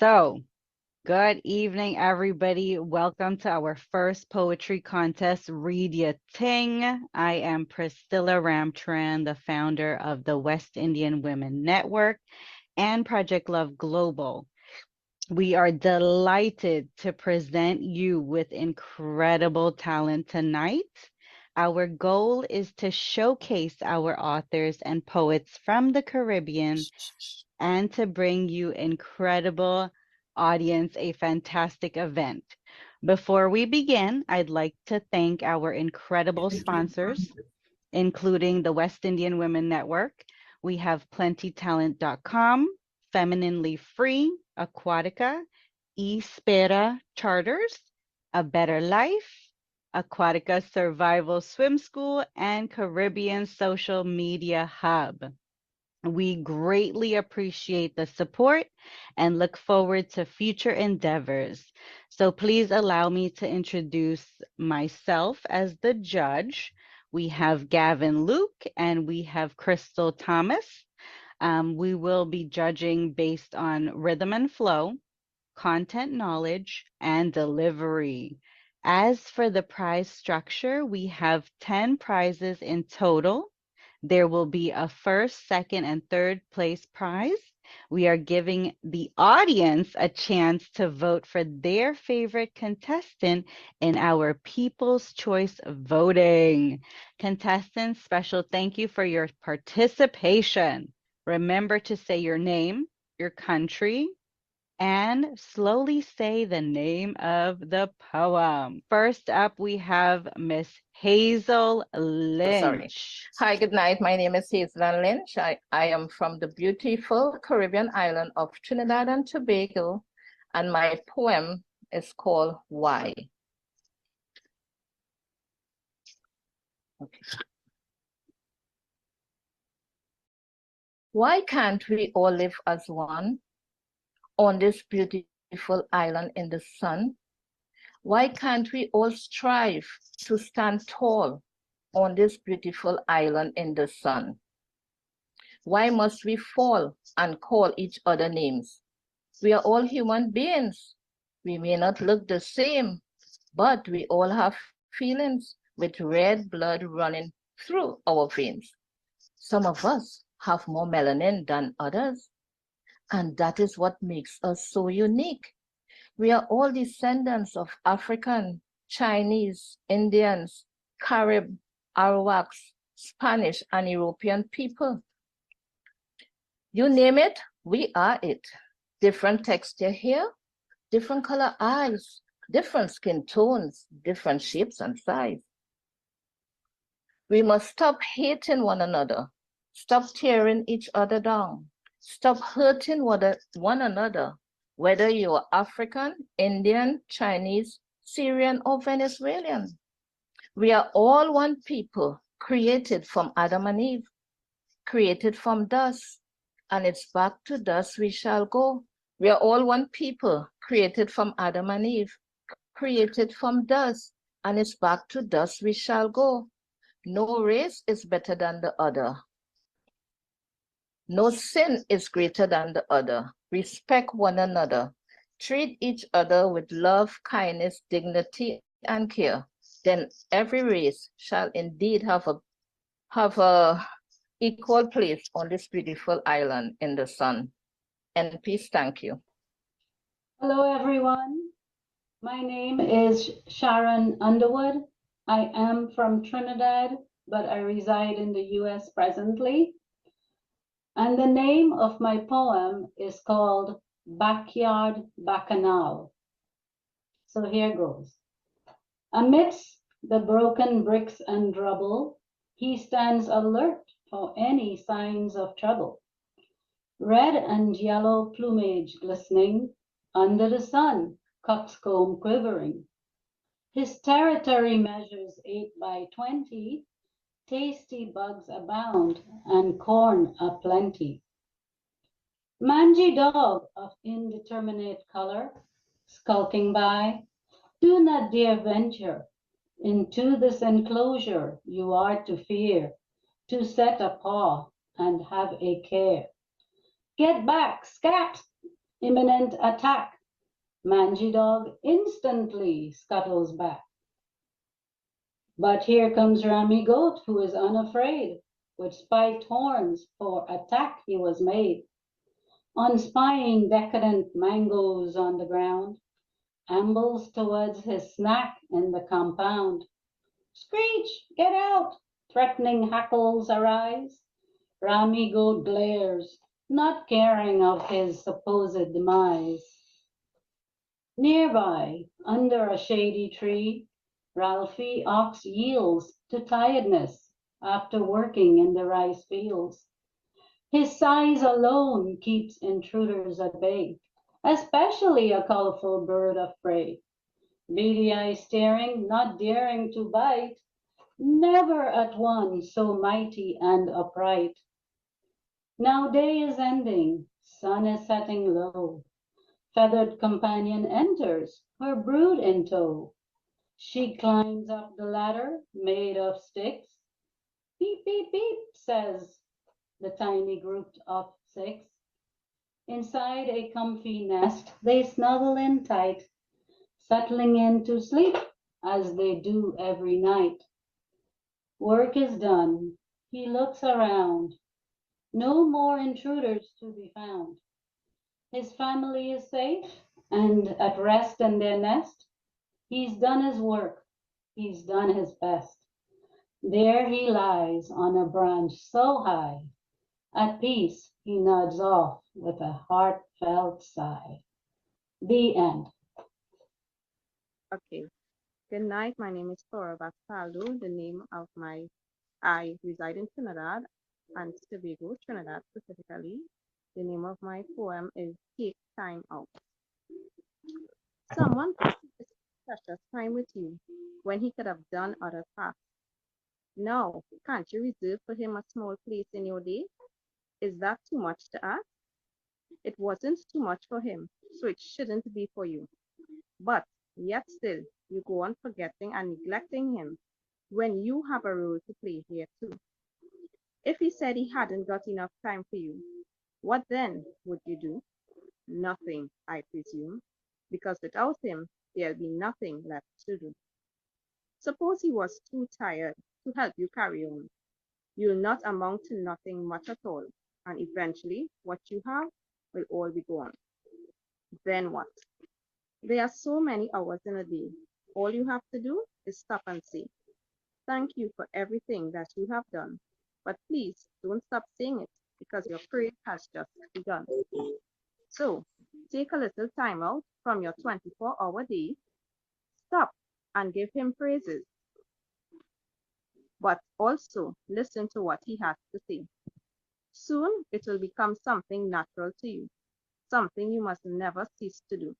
So, good evening, everybody. Welcome to our first poetry contest, Read Yuh Ting. I am Priscilla Ramtran, the founder of the West Indian Women Network and Project Love Global. We are delighted to present you with incredible talent tonight. Our goal is to showcase our authors and poets from the Caribbean and to bring you incredible audience, a fantastic event. Before we begin, I'd like to thank our incredible sponsors, including the West Indian Women Network. We have plentytalent.com, Femininely Free, Aquatica, Espera Charters, A Better Life, Aquatica Survival Swim School, and Caribbean Social Media Hub. We greatly appreciate the support and look forward to future endeavors. So please allow me to introduce myself as the judge. We have Gavin Luke and we have Crystal Thomas. We will be judging based on rhythm and flow, content knowledge, and delivery. As for the prize structure, we have 10 prizes in total. There will be a first, second, and third place prize. We are giving the audience a chance to vote for their favorite contestant in our People's Choice voting. Contestants, special thank you for your participation. Remember to say your name, your country, and slowly say the name of the poem. First up, we have Miss Hazel Lynch. Hi, good night. My name is Hazel Lynch. I am from the beautiful Caribbean island of Trinidad and Tobago, and my poem is called Why. Okay. Why can't we all live as one on this beautiful island in the sun? Why can't we all strive to stand tall on this beautiful island in the sun? Why must we fall and call each other names? We are all human beings. We may not look the same, but we all have feelings with red blood running through our veins. Some of us have more melanin than others, and that is what makes us so unique. We are all descendants of African, Chinese, Indians, Carib, Arawaks, Spanish, and European people. You name it, we are it. Different texture here, different color eyes, different skin tones, different shapes and size. We must stop hating one another, stop tearing each other down, stop hurting one another, whether you are African, Indian, Chinese, Syrian, or Venezuelan. We are all one people, created from Adam and Eve, created from dust, and it's back to dust we shall go. We are all one people, created from Adam and Eve, created from dust, and it's back to dust we shall go. No race is better than the other. No sin is greater than the other. Respect one another. Treat each other with love, kindness, dignity, and care. Then every race shall indeed have a equal place on this beautiful island in the sun. And peace, thank you. Hello, everyone. My name is Sharon Underwood. I am from Trinidad, but I reside in the US presently. And the name of my poem is called Backyard Bacchanal. So here goes. Amidst the broken bricks and rubble, he stands alert for any signs of trouble. Red and yellow plumage glistening, under the sun, coxcomb quivering. His territory measures 8 by 20, tasty bugs abound and corn aplenty. Mangy dog of indeterminate color, skulking by, do not dare venture into this enclosure. You are to fear, to set a paw and have a care. Get back, scat! Imminent attack. Mangy dog instantly scuttles back. But here comes Rami Goat, who is unafraid. With spiked horns, for attack he was made. On spying decadent mangoes on the ground, ambles towards his snack in the compound. Screech, get out! Threatening hackles arise. Rami Goat glares, not caring of his supposed demise. Nearby, under a shady tree, Ralphie Ox yields to tiredness after working in the rice fields. His size alone keeps intruders at bay, especially a colorful bird of prey. Beady eyes staring, not daring to bite, never at one so mighty and upright. Now day is ending, sun is setting low. Feathered companion enters, her brood in tow. She climbs up the ladder made of sticks. Beep, beep, beep, says the tiny group of six. Inside a comfy nest, they snuggle in tight, settling in to sleep as they do every night. Work is done. He looks around. No more intruders to be found. His family is safe and at rest in their nest. He's done his work. He's done his best. There he lies on a branch so high. At peace, he nods off with a heartfelt sigh. The end. Okay. Good night. My name is Flora Bastaldo. The name of I reside in Trinidad and Tobago, Trinidad specifically. The name of my poem is Take Time Out. Someone wasted precious time with you when he could have done other tasks. Now, can't you reserve for him a small place in your day? Is that too much to ask? It wasn't too much for him, so it shouldn't be for you. But yet still, you go on forgetting and neglecting him when you have a role to play here too. If he said he hadn't got enough time for you, what then would you do? Nothing, I presume, because without him, there'll be nothing left to do. Suppose he was too tired to help you carry on. You'll not amount to nothing much at all, and eventually what you have will all be gone. Then what? There are so many hours in a day. All you have to do is stop and say, thank you for everything that you have done. But please don't stop saying it because your parade has just begun. So take a little time out from your 24-hour day, stop and give him praises, but also listen to what he has to say. Soon it will become something natural to you, something you must never cease to do.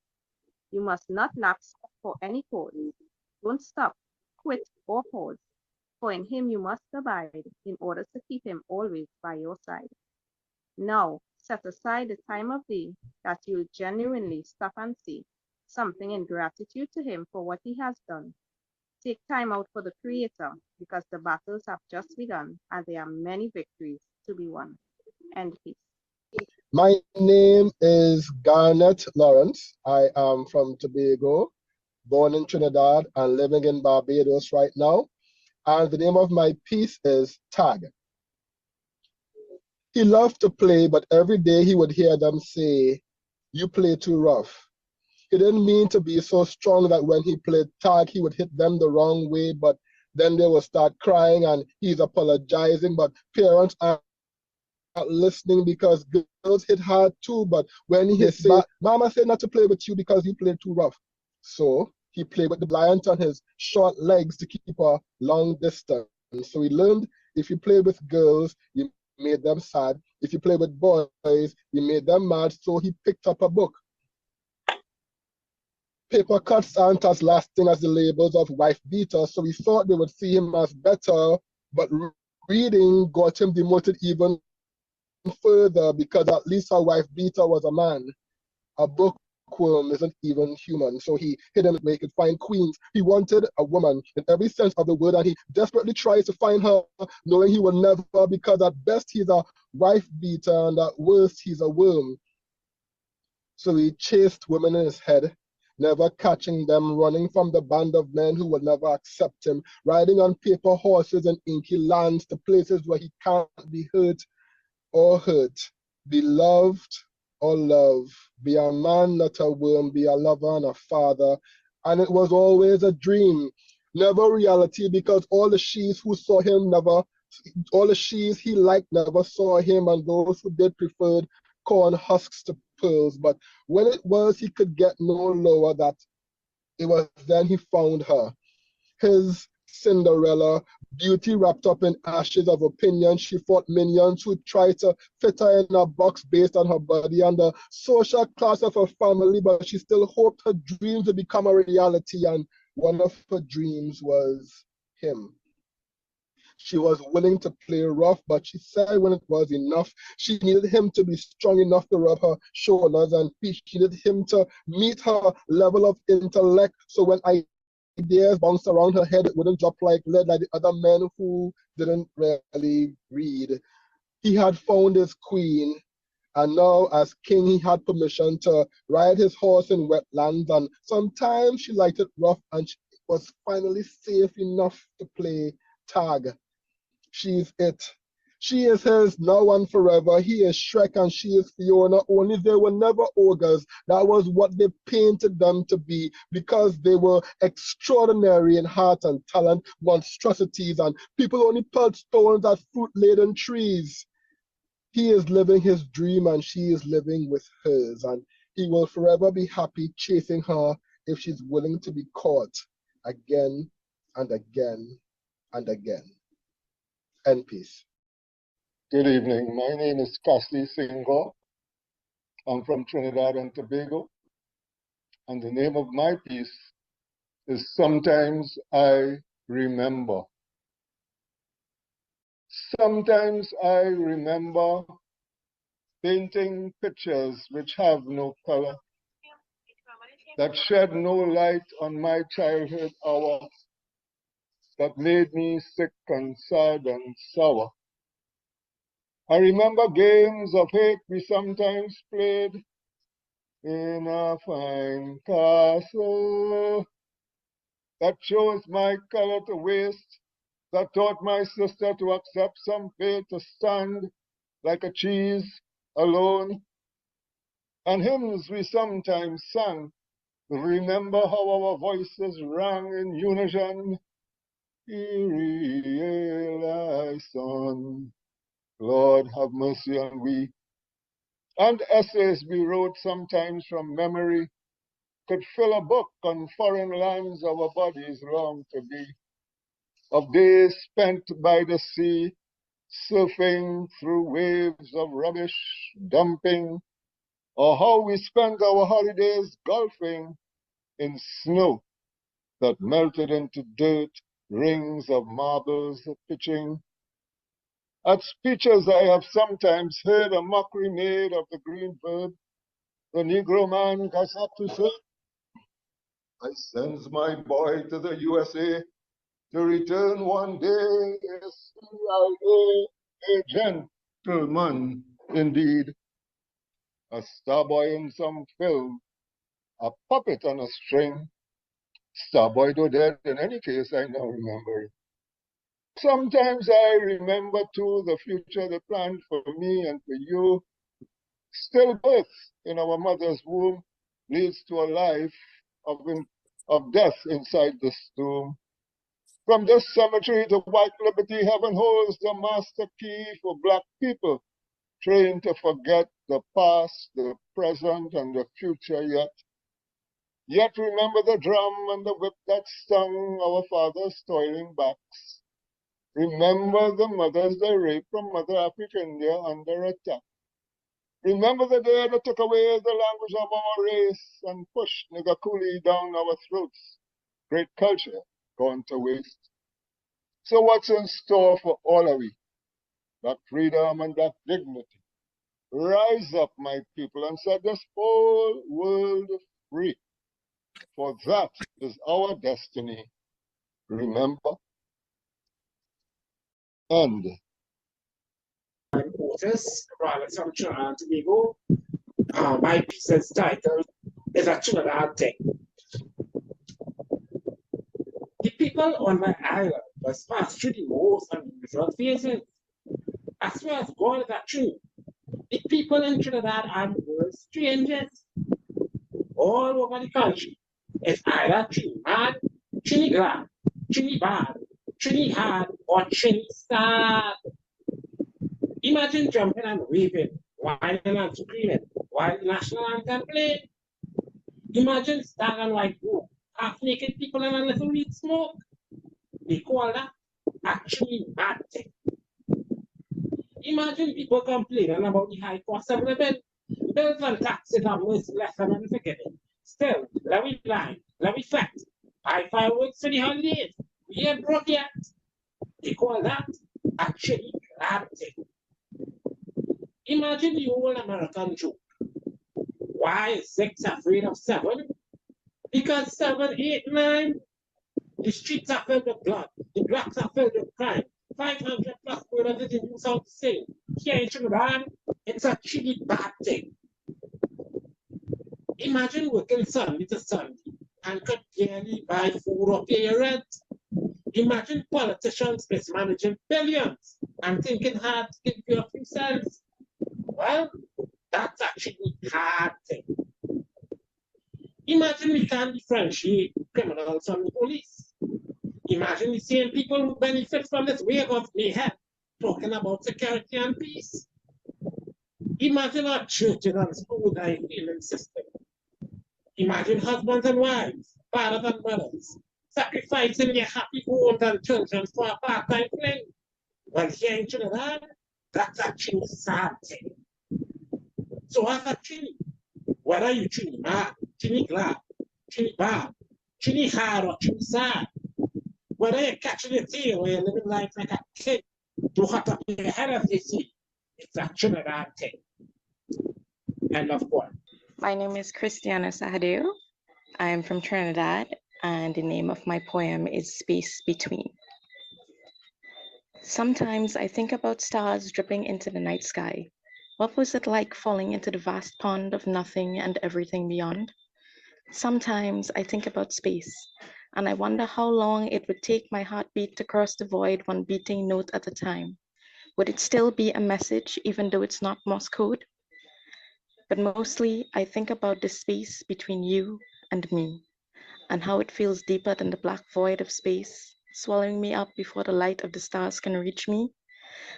You must not lapse for any cause. Don't stop, quit, or pause, for in him you must abide in order to keep him always by your side. Now, set aside the time of day that you'll genuinely stop and say something in gratitude to him for what he has done. Take time out for the Creator because the battles have just begun and there are many victories to be won. End peace. My name is Garnet Lawrence. I am from Tobago, born in Trinidad and living in Barbados right now. And the name of my piece is Tag. He loved to play, but every day he would hear them say, "You play too rough." He didn't mean to be so strong that when he played tag, he would hit them the wrong way, but then they would start crying and he's apologizing, but parents aren't listening because girls hit hard too, but when he say, "Mama said not to play with you because you played too rough." So he played with the giant on his short legs to keep a long distance. So he learned if you play with girls, you made them sad. If you play with boys, you made them mad. So he picked up a book. Paper cuts aren't as lasting as the labels of wife beater, so he thought they would see him as better, but reading got him demoted even further because at least a wife beater was a man. A bookworm isn't even human, so he hid him where he could find queens. He wanted a woman in every sense of the word, and he desperately tries to find her, knowing he will never, because at best he's a wife beater, and at worst he's a worm. So he chased women in his head, never catching them, running from the band of men who would never accept him, riding on paper horses in inky lands to places where he can't be hurt or hurt, be loved or love, be a man, not a worm, be a lover and a father. And it was always a dream, never reality, because all the she's who saw him never, all the she's he liked never saw him, and those who did preferred corn husks to pearls. But when it was he could get no lower, that it was then he found her, his Cinderella, beauty wrapped up in ashes of opinion. She fought minions who tried to fit her in a box based on her body and the social class of her family, but she still hoped her dreams would become a reality, and one of her dreams was him. She was willing to play rough, but she said when it was enough, she needed him to be strong enough to rub her shoulders and feet. She needed him to meet her level of intellect, so when ideas bounced around her head, it wouldn't drop like lead like the other men who didn't really read. He had found his queen, and now as king he had permission to ride his horse in wetlands, and sometimes she liked it rough, and she was finally safe enough to play tag. She's it. She is his now and forever. He is Shrek and she is Fiona, only they were never ogres. That was what they painted them to be, because they were extraordinary in heart and talent, monstrosities, and people only pelted stones at fruit-laden trees. He is living his dream and she is living with hers, and he will forever be happy chasing her if she's willing to be caught again and again and again. And peace. Good evening. My name is Cassie Singo. I'm from Trinidad and Tobago. And the name of my piece is Sometimes I Remember. Sometimes I remember painting pictures which have no color, that shed no light on my childhood hour, that made me sick and sad and sour. I remember games of hate we sometimes played in a fine castle, that chose my color to waste, that taught my sister to accept some fate, to stand like a cheese alone, and hymns we sometimes sang. Remember how our voices rang in unison. Kyrie eleison, Lord have mercy on we. And essays we wrote sometimes from memory could fill a book on foreign lands our bodies long to be, of days spent by the sea, surfing through waves of rubbish dumping, or how we spent our holidays golfing in snow that melted into dirt, rings of marbles pitching. At speeches I have sometimes heard a mockery made of the green bird. The Negro man got up to say, I sends my boy to the USA to return one day a CIA agent, gentleman indeed, a starboy in some film, a puppet on a string. Starboy though dead in any case, I now remember it. Sometimes I remember too the future they planned for me and for you. Stillbirth in our mother's womb leads to a life of death inside the tomb. From this cemetery to white liberty, heaven holds the master key for black people, trained to forget the past, the present, and the future yet. Yet remember the drum and the whip that stung our fathers' toiling backs. Remember the mothers they raped from Mother Africa India under attack. Remember the day that took away the language of our race and pushed nigger coolie down our throats. Great culture gone to waste. So what's in store for all of we? That freedom and that dignity. Rise up, my people, and set this whole world free. For that is our destiny. Remember? End. I'm Otis, from Trinidad and Tobago. My piece's title is a Trinidad Thing. The people on my island must pass through the most unusual phases. As far as God is a true, the people in Trinidad are strangers all over the country. It's either Trini mad, Trini glad, Trini bad, Trini hard, or Trini sad. Imagine jumping and waving, whining and screaming while the national anthem played. Imagine stag and white group, half naked people and a little weed smoke. They call that actually bad thing. Imagine people complaining about the high cost of living. Bills and taxes are merciless and unforgiving. Still, let me lie, let me fact. Buy fireworks for the holidays. We ain't broke yet. They call that actually bad thing. Imagine the old American joke. Why is 6 afraid of 7? Because 7, 8, 9. The streets are filled with blood. The blocks are filled with crime. 500 plus murders in use out to say. Here in Trinidad, it's a really bad thing. Imagine working Sunday to Sunday and could barely buy food or pay your rent. Imagine politicians mismanaging billions and thinking hard to give you a few cents. Well, that's actually a hard thing. Imagine we can't differentiate criminals from the police. Imagine the same people who benefit from this wave of mayhem talking about security and peace. Imagine our churches and schools are a healing system. Imagine husbands and wives, fathers and mothers, sacrificing their happy homes and children for a part-time fling. Well, here in Trinidad, that's actually a sad thing. So as a Trini, whether you Trini mad, Trini glad, Trini bad, Trini hard or Trini sad, whether you're catching your tail or you're living life like a kid, too hot up your head as they say, it's a Trinidad thing. End of quote. My name is Christiana Sahadeo. I am from Trinidad, and the name of my poem is Space Between. Sometimes I think about stars dripping into the night sky. What was it like falling into the vast pond of nothing and everything beyond? Sometimes I think about space, and I wonder how long it would take my heartbeat to cross the void one beating note at a time. Would it still be a message even though it's not Morse code? But mostly I think about the space between you and me, and how it feels deeper than the black void of space, swallowing me up before the light of the stars can reach me.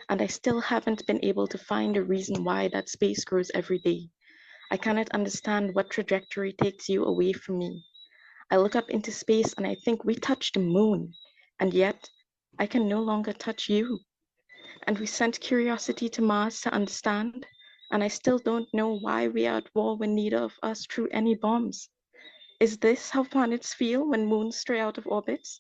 And I still haven't been able to find a reason why that space grows every day. I cannot understand what trajectory takes you away from me. I look up into space and I think we touched the moon, and yet I can no longer touch you. And we sent curiosity to Mars to understand, and I still don't know why we are at war when neither of us threw any bombs. Is this how planets feel when moons stray out of orbits?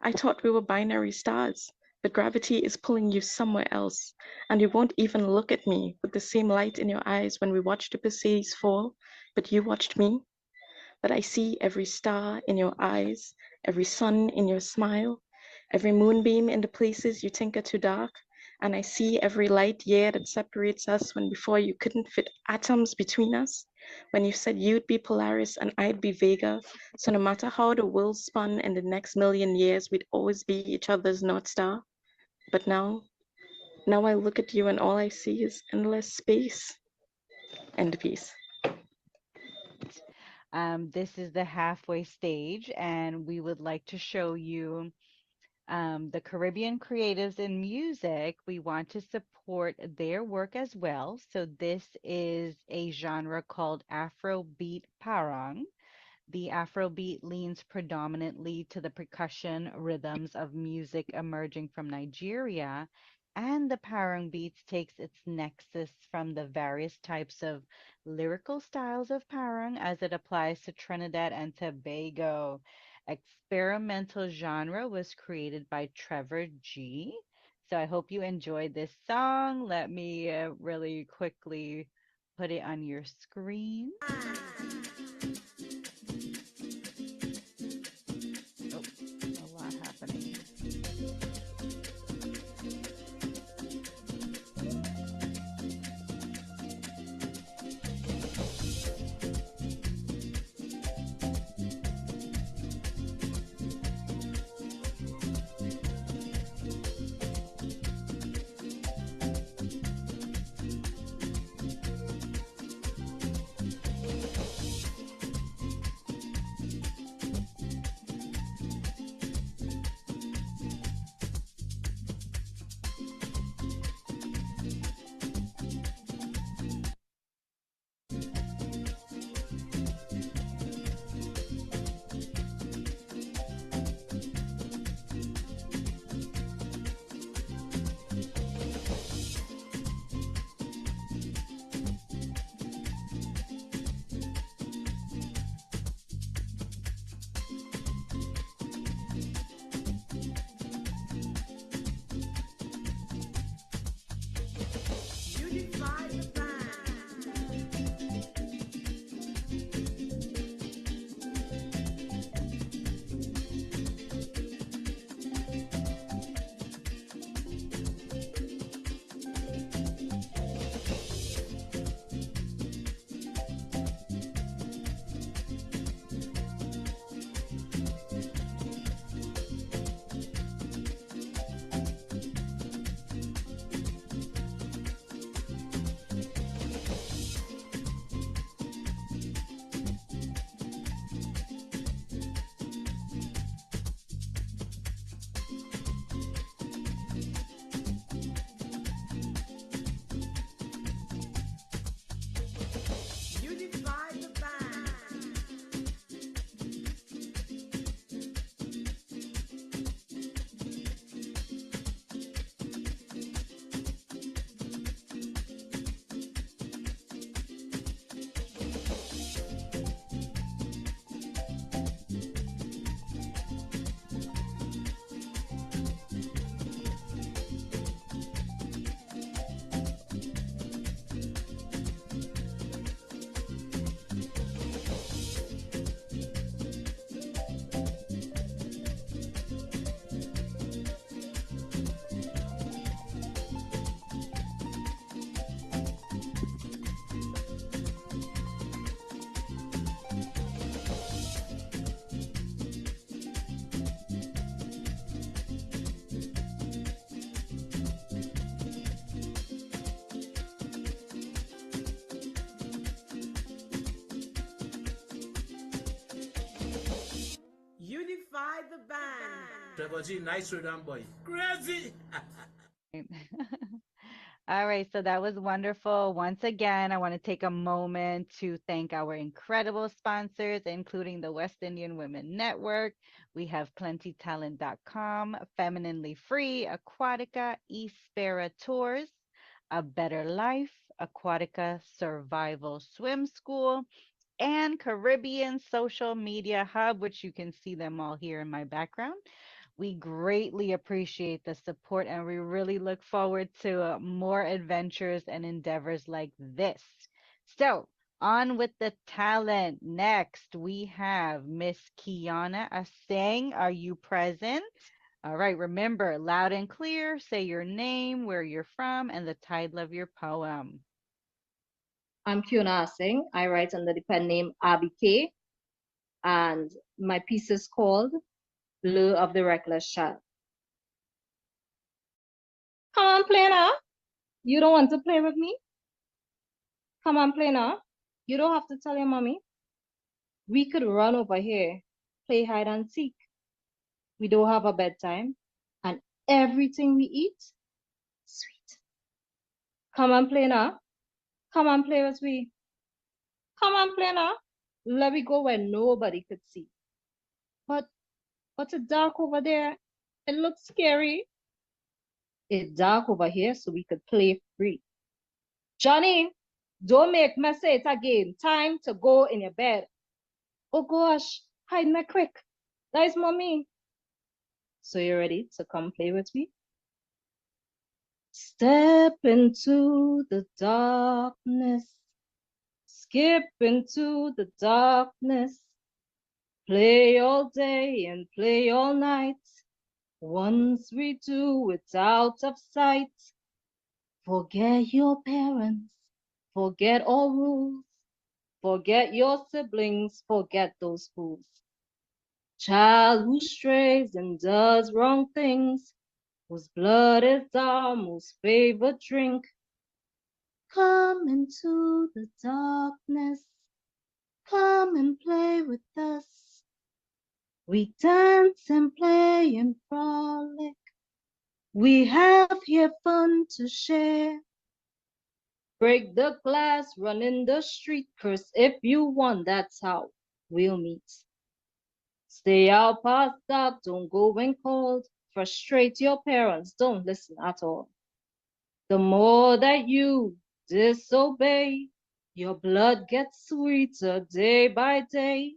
I thought we were binary stars, but gravity is pulling you somewhere else, and you won't even look at me with the same light in your eyes when we watched the Perseus fall, but you watched me. But I see every star in your eyes, every sun in your smile, every moonbeam in the places you think are too dark, and I see every light year that separates us when before you couldn't fit atoms between us, when you said you'd be Polaris and I'd be Vega, so no matter how the world spun in the next million years, we'd always be each other's North Star. But now I look at you and all I see is endless space. End piece. This is the halfway stage, and we would like to show you the Caribbean creatives in music. We want to support their work as well. So this is a genre called Afrobeat Parang. The Afrobeat leans predominantly to the percussion rhythms of music emerging from Nigeria, and the Parang beats takes its nexus from the various types of lyrical styles of Parang as it applies to Trinidad and Tobago. Experimental genre was created by Trevor G. So I hope you enjoyed this song. Let me really quickly put it on your screen. Oh, a lot happening. Trevor G, nice rhythm, boy. Crazy. All right, so that was wonderful. Once again, I want to take a moment to thank our incredible sponsors, including the West Indian Women Network. We have plentytalent.com, Femininely Free, Aquatica, Espera Tours, A Better Life, Aquatica Survival Swim School, and Caribbean Social Media Hub, which you can see them all here in my background. We greatly appreciate the support and we really look forward to more adventures and endeavors like this. So, on with the talent. Next, we have Miss Kiana Aseng. Are you present? All right, remember, loud and clear, say your name, where you're from, and the title of your poem. I'm Kiana Aseng. I write under the pen name Abby K. And my piece is called Lure of the Reckless Child. Come on, play now. You don't want to play with me? Come on, play now. You don't have to tell your mommy. We could run over here, play hide and seek. We don't have a bedtime, and everything we eat, sweet. Come on, play now. Come on, play with me. Come on, play now. Let me go where nobody could see. But it's dark over there. It looks scary. It's dark over here, so we could play free. Johnny, don't make me say it again. Time to go in your bed. Oh gosh, hide me quick. That is mommy. So you ready to come play with me? Step into the darkness. Skip into the darkness. Play all day and play all night. Once we do it out of sight. Forget your parents. Forget all rules. Forget your siblings. Forget those fools. Child who strays and does wrong things, whose blood is our most favorite drink. Come into the darkness. Come and play with us. We dance and play and frolic. We have here fun to share. Break the glass, run in the street, curse if you want, that's how we'll meet. Stay out past dark, don't go when cold. Frustrate your parents, don't listen at all. The more that you disobey, your blood gets sweeter day by day.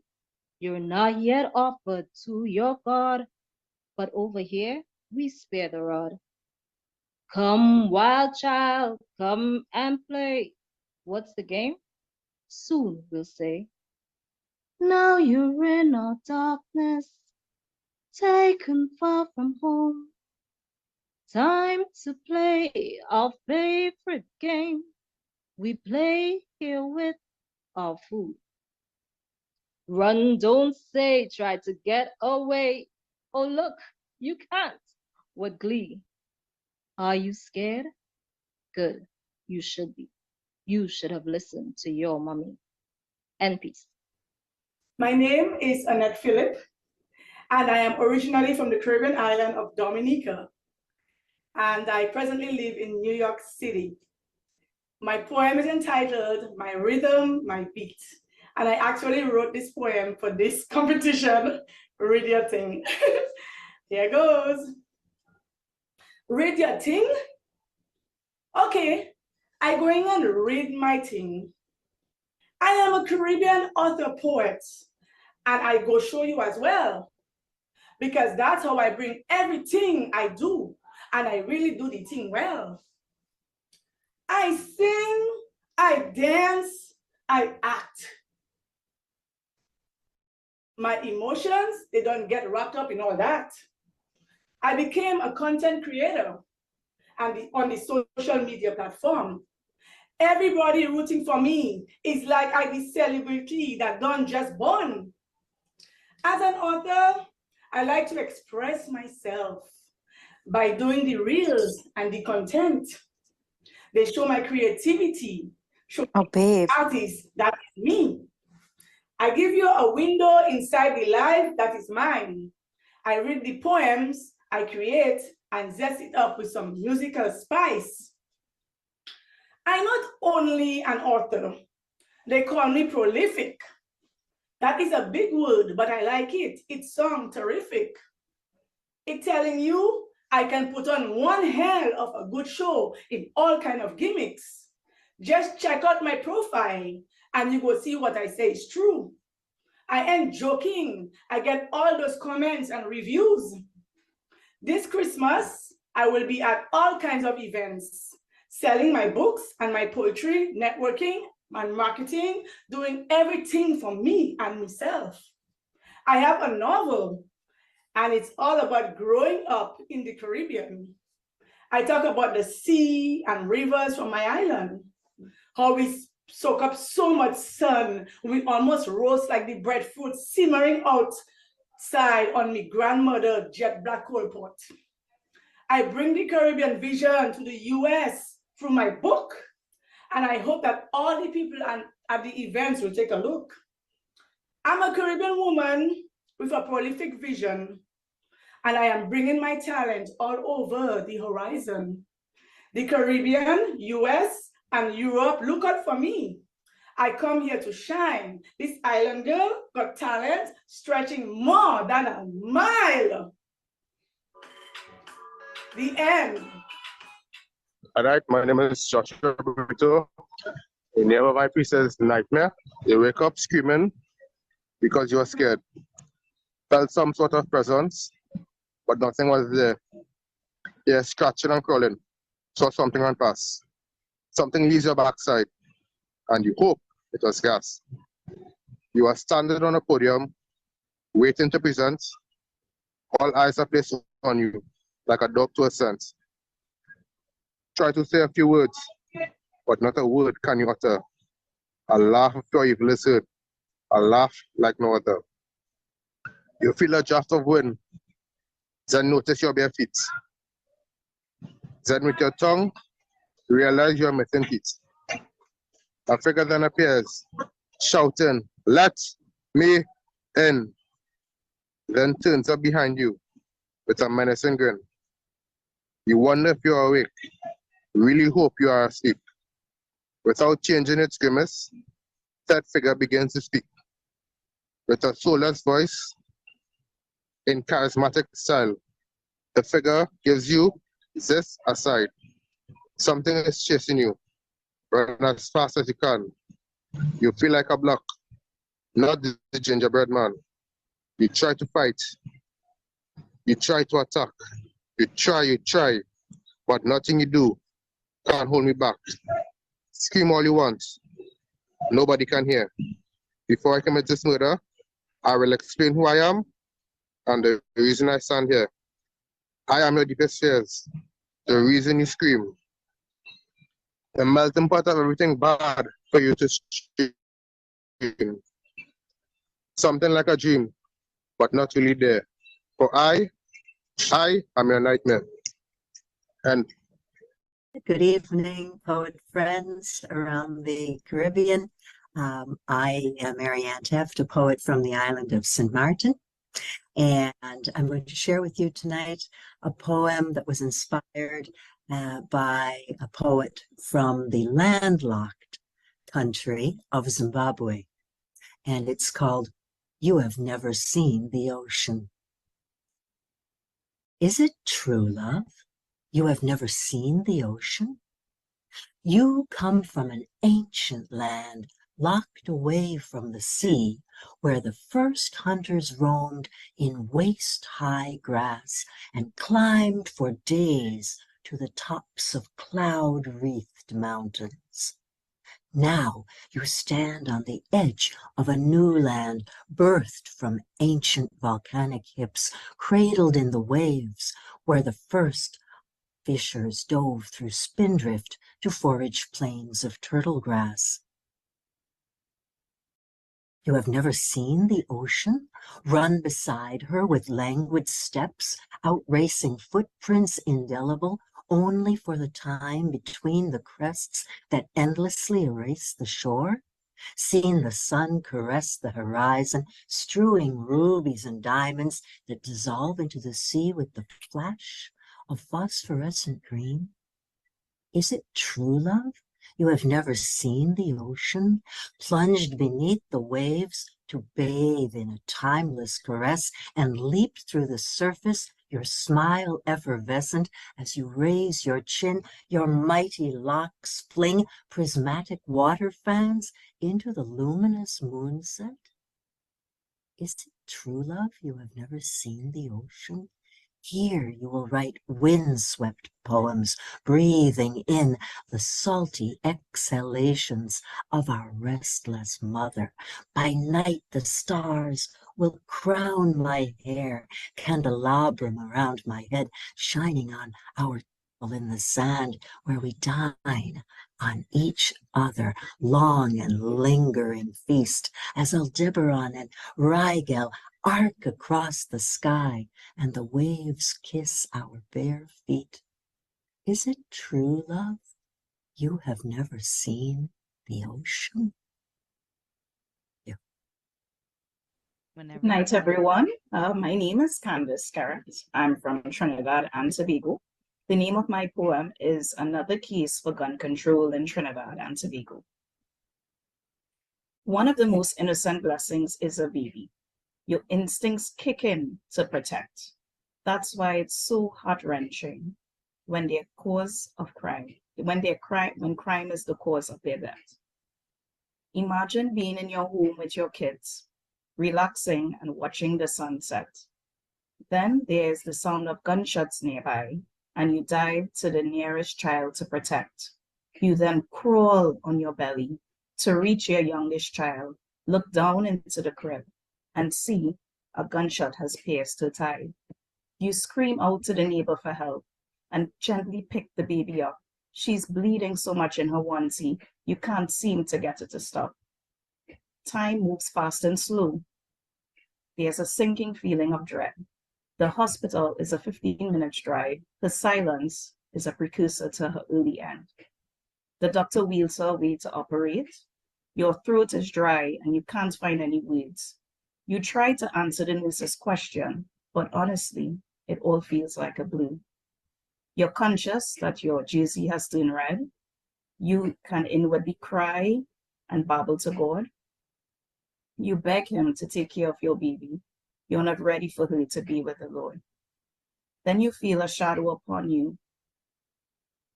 You're not yet offered to your God, but over here we spare the rod. Come, wild child, come and play. What's the game? Soon we'll say. Now you're in our darkness, taken far from home. Time to play our favorite game. We play here with our food. Run, don't say, try to get away. Oh, look, you can't. What glee. Are you scared? Good, you should be. You should have listened to your mommy. And peace. My name is Annette Phillip, and I am originally from the Caribbean island of Dominica, and I presently live in New York City. My poem is entitled My Rhythm, My Beat, and I actually wrote this poem for this competition, Read Yuh Ting. Here goes. Read Yuh Ting? Okay, I going and read my thing. I am a Caribbean author poet, and I go show you as well, because that's how I bring everything I do, and I really do the thing well. I sing, I dance, I act. My emotions, they don't get wrapped up in all that. I became a content creator and on the social media platform. Everybody rooting for me is like I the celebrity that done just born. As an author, I like to express myself by doing the reels and the content. They show my creativity, show artists that is me. I give you a window inside the life that is mine. I read the poems I create and zest it up with some musical spice. I'm not only an author, they call me prolific. That is a big word, but I like it. It sounds terrific. It's telling you I can put on one hell of a good show in all kind of gimmicks. Just check out my profile and you will see what I say is true. I ain't joking. I get all those comments and reviews. This Christmas, I will be at all kinds of events, selling my books and my poetry, networking and marketing, doing everything for me and myself. I have a novel, and it's all about growing up in the Caribbean. I talk about the sea and rivers from my island, how we soak up so much sun, we almost roast like the breadfruit simmering outside on my grandmother jet black coal pot. I bring the Caribbean vision to the US through my book, and I hope that all the people at the events will take a look. I'm a Caribbean woman with a prolific vision, and I am bringing my talent all over the horizon. The Caribbean, US, and Europe, look out for me. I come here to shine. This island girl got talent stretching more than a mile. The end. All right, my name is Joshua Brito. The name of my piece is Nightmare. You wake up screaming because you are scared. Felt some sort of presence, but nothing was there. You're scratching and crawling. Saw something run past. Something leaves your backside, and you hope it was gas. You are standing on a podium, waiting to present. All eyes are placed on you, like a dog to a scent. Try to say a few words, but not a word can you utter. A laugh of your evil is heard, a laugh like no other. You feel a draft of wind, then notice your bare feet. Then with your tongue, realize you are missing teeth. A figure then appears, shouting, "Let me in." Then turns up behind you with a menacing grin. You wonder if you are awake, really hope you are asleep. Without changing its grimace, that figure begins to speak. With a soulless voice, in charismatic style, the figure gives you this aside. Something is chasing you. Run as fast as you can. You feel like a block, not the gingerbread man. You try to fight. You try to attack. You try, but nothing you do can't hold me back. Scream all you want. Nobody can hear. Before I commit this murder, I will explain who I am and the reason I stand here. I am your deepest fears, the reason you scream. The melting pot of everything bad for you to scream. Something like a dream, but not really there. For I am your nightmare. And good evening, poet friends around the Caribbean. I am Marianne Teft, a poet from the island of St. Martin. And I'm going to share with you tonight a poem that was inspired by a poet from the landlocked country of Zimbabwe. And it's called "You Have Never Seen the Ocean." Is it true, love? You have never seen the ocean? You come from an ancient land, locked away from the sea, where the first hunters roamed in waist-high grass and climbed for days to the tops of cloud-wreathed mountains. Now you stand on the edge of a new land, birthed from ancient volcanic hips, cradled in the waves, where the first fishers dove through spindrift to forage plains of turtle grass. You have never seen the ocean? Run beside her with languid steps, outracing footprints indelible, only for the time between the crests that endlessly erase the shore? seen the sun caress the horizon, strewing rubies and diamonds that dissolve into the sea with the flash of phosphorescent green? Is it true love? You have never seen the ocean, plunged beneath the waves to bathe in a timeless caress and leap through the surface, your smile effervescent as you raise your chin, your mighty locks fling prismatic water fans into the luminous moonset? Is it true love you have never seen the ocean? Here you will write windswept poems, breathing in the salty exhalations of our restless mother. By night the stars will crown my hair, candelabrum around my head, shining on our table in the sand where we dine on each other, long and lingering feast, as Aldebaran and Rigel arc across the sky and the waves kiss our bare feet. Is it true, love? You have never seen the ocean? Yeah. Whenever Good night, you're everyone. My name is Candace Garrett. I'm from Trinidad and Tobago. The name of my poem is Another Case for Gun Control in Trinidad and Tobago. One of the most innocent blessings is a baby. Your instincts kick in to protect. That's why it's so heart-wrenching when they're cause of crime, when crime is the cause of their death. Imagine being in your home with your kids, relaxing and watching the sunset. Then there's the sound of gunshots nearby, and you dive to the nearest child to protect. You then crawl on your belly to reach your youngest child, look down into the crib, and see a gunshot has pierced her thigh. You scream out to the neighbor for help and gently pick the baby up. She's bleeding so much in her onesie, you can't seem to get her to stop. Time moves fast and slow. There's a sinking feeling of dread. The hospital is a 15-minute drive. Her silence is a precursor to her early end. The doctor wheels her away to operate. Your throat is dry and you can't find any words. You try to answer the nurse's question, but honestly, it all feels like a blur. You're conscious that your jersey has turned red. You can inwardly cry and babble to God. You beg him to take care of your baby. You're not ready for her to be with the Lord. Then you feel a shadow upon you.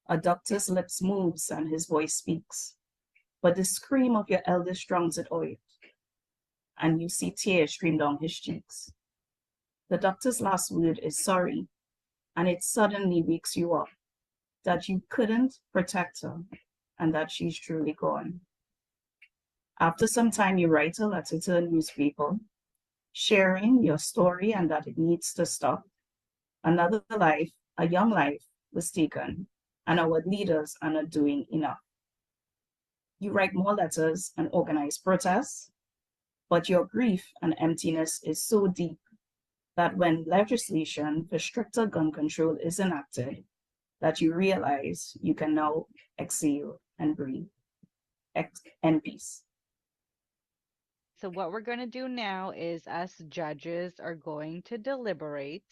A doctor's lips moves and his voice speaks, but the scream of your eldest drowns it out, and you see tears stream down his cheeks. The doctor's last word is sorry, and it suddenly wakes you up that you couldn't protect her and that she's truly gone. After some time, you write a letter to the newspaper, sharing your story and that it needs to stop. Another life, a young life, was taken, and our leaders are not doing enough. You write more letters and organize protests, but your grief and emptiness is so deep that when legislation for stricter gun control is enacted, that you realize you can now exhale and breathe in peace. So what we're going to do now is us judges are going to deliberate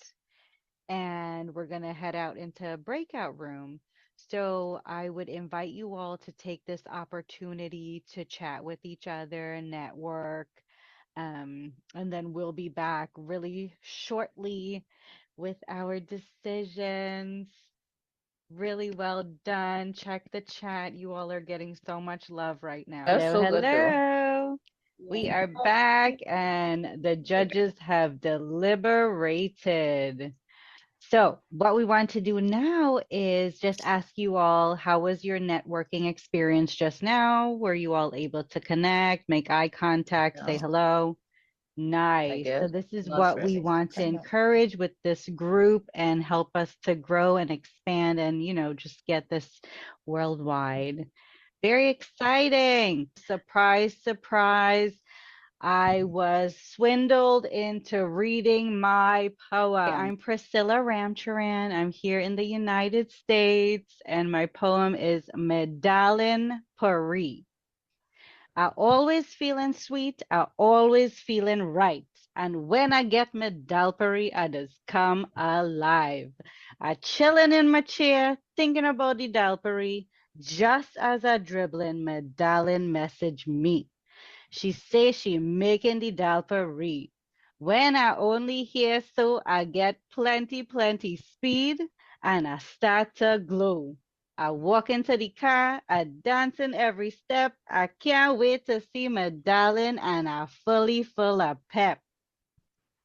and we're going to head out into a breakout room. So I would invite you all to take this opportunity to chat with each other, network, and then we'll be back really shortly with our decisions. Really well done. Check the chat. You all are getting so much love right now. That's Hello, so good, though. hello. We are back and the judges have deliberated. So what we want to do now is just ask you all, how was your networking experience just now? Were you all able to connect, make eye contact, say hello? Nice. So this is what we want to encourage with this group and help us to grow and expand and, you know, just get this worldwide. Very exciting. Surprise, surprise. I was swindled into reading my poem. I'm Priscilla Ramcharan. I'm here in the United States, and my poem is Medallion Paris. I always feeling sweet, I always feeling right. And when I get my dalpery, I just come alive. I chilling in my chair, thinking about the dalpery, just as I dribbling, my darling message me. She say she making the dalpery. When I only hear so, I get plenty speed, and I start to glow. I walk into the car, I dancing every step. I can't wait to see my darling, and I fully full of pep.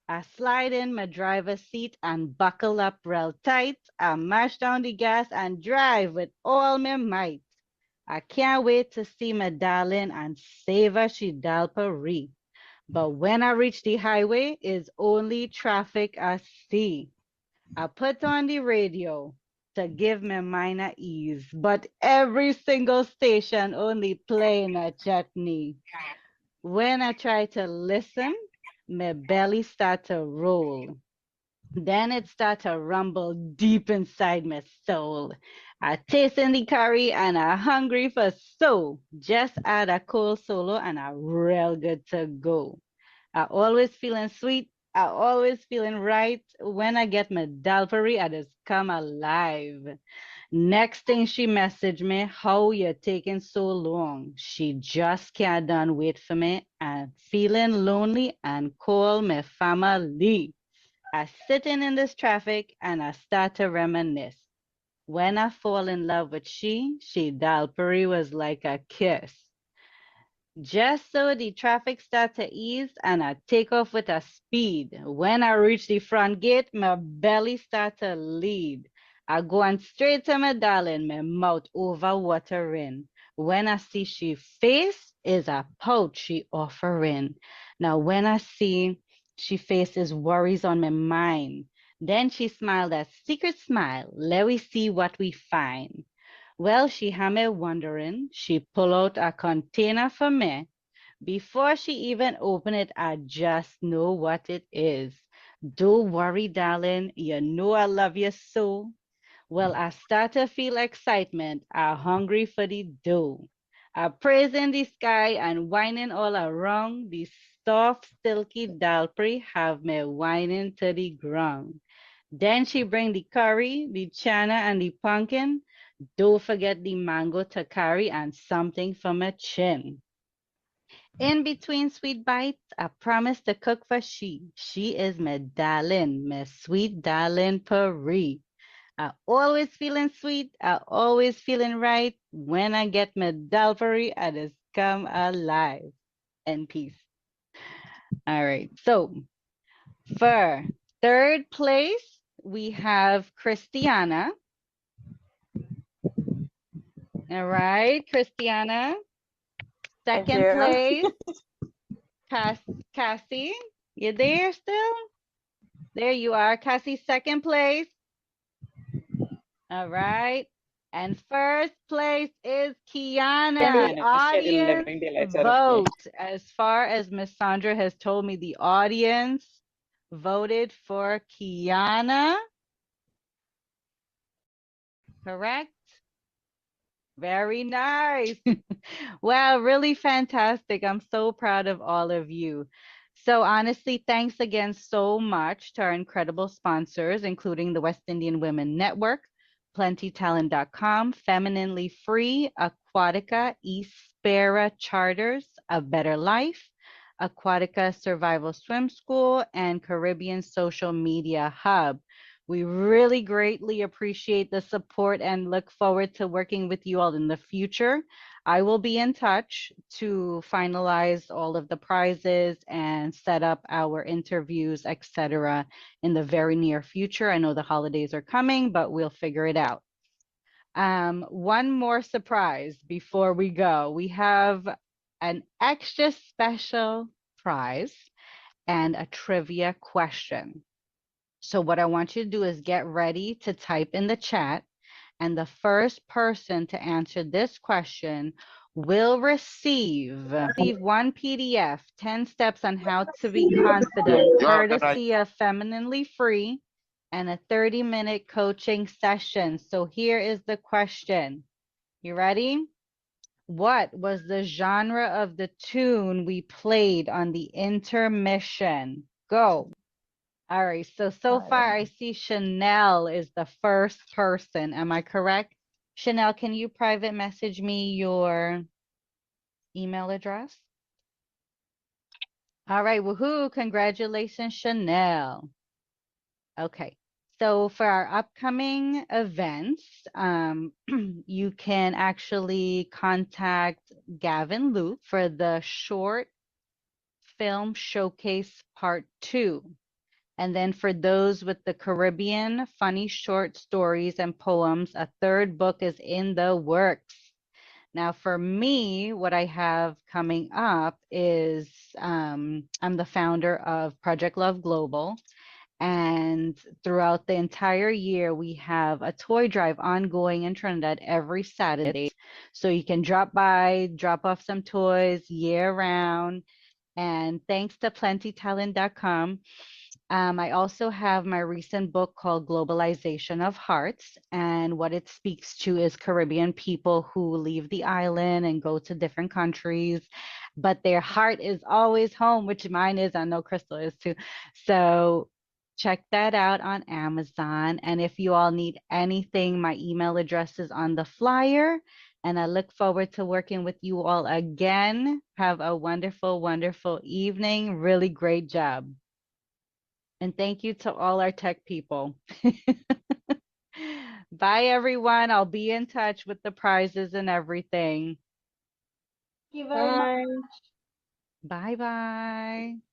I slide in my driver's seat and buckle up real tight. I mash down the gas and drive with all my might. I can't wait to see my darling and savor she dalpery. But when I reach the highway, it's only traffic I see. I put on the radio to give me minor ease, but every single station only playing a chutney. When I try to listen, my belly start to roll. Then it start to rumble deep inside my soul. I taste in the curry and I hungry for so. Just add a cold solo and I real good to go. I always feeling sweet. I always feeling right. When I get my dalpery, I just come alive. Next thing she messaged me, how you taking so long? She just can't done wait for me and feeling lonely and call me family. I sitting in this traffic and I start to reminisce. When I fall in love with she dalpery was like a kiss. Just so the traffic start to ease and I take off with a speed. When I reach the front gate, my belly start to lead. I go on straight to my darling, my mouth over watering. When I see she face is a pouch she offering. Now when I see she faces worries on my mind, then she smiled a secret smile. Let we see what we find. Well, she had me wondering. She pulled out a container for me. Before she even opened it, I just know what it is. Don't worry, darling. You know I love you so. Well, I start to feel excitement. I'm hungry for the dough. I praise in the sky and whining all around. The soft, silky dalpery have me whining to the ground. Then she bring the curry, the chana, and the pumpkin. Don't forget the mango to carry and something for my chin. In between sweet bites, I promise to cook for she. She is my darling, my sweet darling Paris. I always feeling sweet. I always feeling right. When I get my dalpery, I just come alive. And peace. All right. So for third place, we have Christiana. All right, Christiana. Thank Second you. place, Cassie. You there still? There you are, Cassie, second place. All right. And first place is Kiana. Audience vote. As far as Miss Sandra has told me, the audience voted for Kiana. Correct? Very nice. Wow, really fantastic. I'm so proud of all of you. So honestly, thanks again so much to our incredible sponsors, including the West Indian Women Network, plentytalent.com, Femininely Free, Aquatica, Espera Charters, A Better Life, Aquatica Survival Swim School, and Caribbean Social Media Hub. We really greatly appreciate the support and look forward to working with you all in the future. I will be in touch to finalize all of the prizes and set up our interviews, etc., in the very near future. I know the holidays are coming, but we'll figure it out. One more surprise before we go. We have an extra special prize and a trivia question. So what I want you to do is get ready to type in the chat, and the first person to answer this question will receive one PDF, 10 steps on how to be confident, courtesy of Femininely Free, and a 30-minute coaching session. So here is the question. You ready? What was the genre of the tune we played on the intermission? Go. All right, so far I see Chanel is the first person. Am I correct? Chanel, can you private message me your email address? All right, woohoo, congratulations, Chanel. Okay, so for our upcoming events, you can actually contact Gavin Luke for the short film showcase part 2. And then for those with the Caribbean funny short stories and poems, a third book is in the works. Now, for me, what I have coming up is I'm the founder of Project Love Global. And throughout the entire year, we have a toy drive ongoing in Trinidad every Saturday. So you can drop by, drop off some toys year round. And thanks to plentytalent.com, I also have my recent book called Globalization of Hearts. And what it speaks to is Caribbean people who leave the island and go to different countries, but their heart is always home, which mine is. I know Crystal is too. So check that out on Amazon. And if you all need anything, my email address is on the flyer. And I look forward to working with you all again. Have a wonderful, wonderful evening. Really great job. And thank you to all our tech people. Bye, everyone. I'll be in touch with the prizes and everything. Thank you very much. Bye-bye.